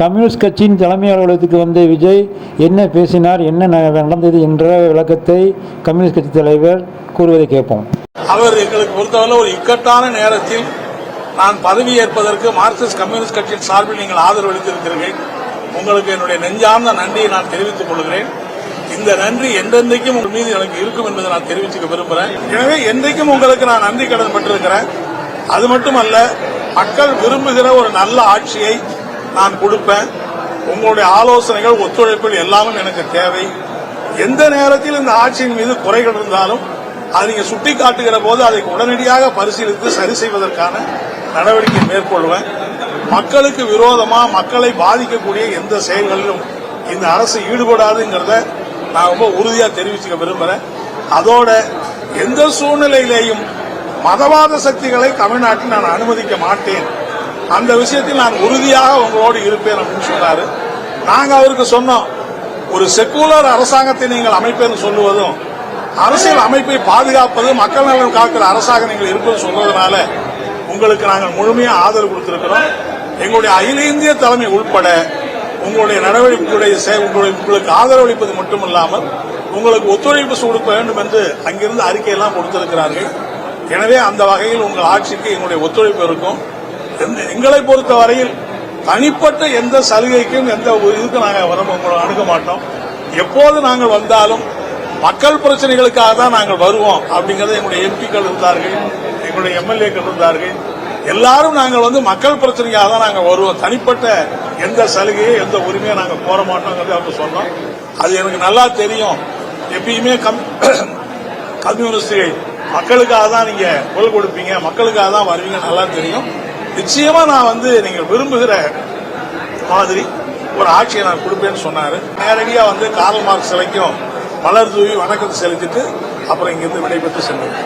Communist கட்சியின் தலைமை அலுவலகத்துக்கு வந்த விஜய் என்ன பேசினார், என்ன நடந்தது என்ற விளக்கத்தை கம்யூனிஸ்ட் கட்சி தலைவர் கூறுவதை கேட்போம். அவர் எங்களுக்கு பொறுத்தவரை ஒரு இக்கட்டான நேரத்தில் நான் பதவி ஏற்பதற்கு மார்க்சிஸ்ட் கம்யூனிஸ்ட் கட்சியின் சார்பில் நீங்கள் ஆதரவு அளித்திருக்கிறீர்கள். உங்களுக்கு என்னுடைய நெஞ்சார்ந்த நன்றியை நான் தெரிவித்துக் கொள்கிறேன். இந்த நன்றி என்றென்றைக்கும் உங்கள் மீது எனக்கு இருக்கும் என்பதை நான் தெரிவிச்சுக்க விரும்புகிறேன். எனவே என்றைக்கும் உங்களுக்கு நான் நன்றி கடன் பட்டிருக்கிறேன். அது மட்டுமல்ல, மக்கள் விரும்புகிற ஒரு நல்ல ஆட்சியை நான் கொடுப்பேன். உங்களுடைய ஆலோசனைகள், ஒத்துழைப்புகள் எல்லாமே எனக்கு தேவை. எந்த நேரத்தில் இந்த ஆட்சியின் மீது குறைகள் இருந்தாலும் அதை நீங்க சுட்டிக்காட்டுகிற போது அதை உடனடியாக பரிசீலித்து சரி செய்வதற்கான நடவடிக்கை மேற்கொள்வேன். மக்களுக்கு விரோதமா, மக்களை பாதிக்கக்கூடிய எந்த செயல்களிலும் இந்த அரசு ஈடுபடாதுங்கிறத நான் ரொம்ப உறுதியா தெரிவிச்சுக்க விரும்புறேன். அதோட எந்த சூழ்நிலையிலேயும் மதவாத சக்திகளை தமிழ்நாட்டில் நான் அனுமதிக்க மாட்டேன். அந்த விஷயத்தில் நான் உறுதியாக உங்களோடு இருப்பேன் அப்படின்னு சொன்னாரு. நாங்க அவருக்கு சொன்னோம், ஒரு செக்குலர் அரசாங்கத்தை நீங்கள் அமைப்பேன்னு சொல்லுவதும், அரசியல் அமைப்பை பாதுகாப்பது, மக்கள் நலன் காக்கிற அரசாக நீங்கள் இருப்பது சொல்வதனால உங்களுக்கு நாங்கள் முழுமையாக ஆதரவு கொடுத்திருக்கிறோம். எங்களுடைய அகில இந்திய தலைமை உட்பட உங்களுடைய நடவடிக்கைகளுடைய உங்களுக்கு ஆதரவு அளிப்பது மட்டுமல்லாமல் உங்களுக்கு ஒத்துழைப்பு கொடுக்க வேண்டும் என்று அங்கிருந்து அறிக்கையெல்லாம் கொடுத்திருக்கிறார்கள். எனவே அந்த வகையில் உங்கள் ஆட்சிக்கு எங்களுடைய ஒத்துழைப்பு இருக்கும். எங்களை பொறுத்தவரையில் தனிப்பட்ட எந்த சலுகைக்கும் எந்த இதுக்கும் நாங்கள் உங்களை அணுக மாட்டோம். எப்போது நாங்கள் வந்தாலும் மக்கள் பிரச்சனைகளுக்காக தான் நாங்கள் வருவோம் அப்படிங்கறது எங்களுடைய எம்பிக்கள் இருந்தார்கள், எங்களுடைய எம்எல்ஏக்கள் இருந்தார்கள். எல்லாரும் நாங்கள் மக்கள் பிரச்சனைக்காக தான் நாங்கள் வருவோம். தனிப்பட்ட எந்த சலுகையோ எந்த உரிமையோ நாங்கள் கோர மாட்டோங்கிறது அவங்க சொன்னோம். அது எனக்கு நல்லா தெரியும். எப்பயுமே கம்யூனிஸ்டுகள் மக்களுக்காக தான் நீங்க குரல் கொடுப்பீங்க, மக்களுக்காக தான் வருவீங்க, நல்லா தெரியும். நிச்சயமா நான் நீங்க விரும்புகிற மாதிரி ஒரு ஆட்சியை நான் கொடுப்பேன்னு சொன்னாரு. நேரடியா கார்ல் மார்க்ஸ் சிலைக்கும் மலர் தூவி வணக்கத்தை செலுத்திட்டு அப்புறம் இங்கிருந்து விடைபெற்று சென்றேன்.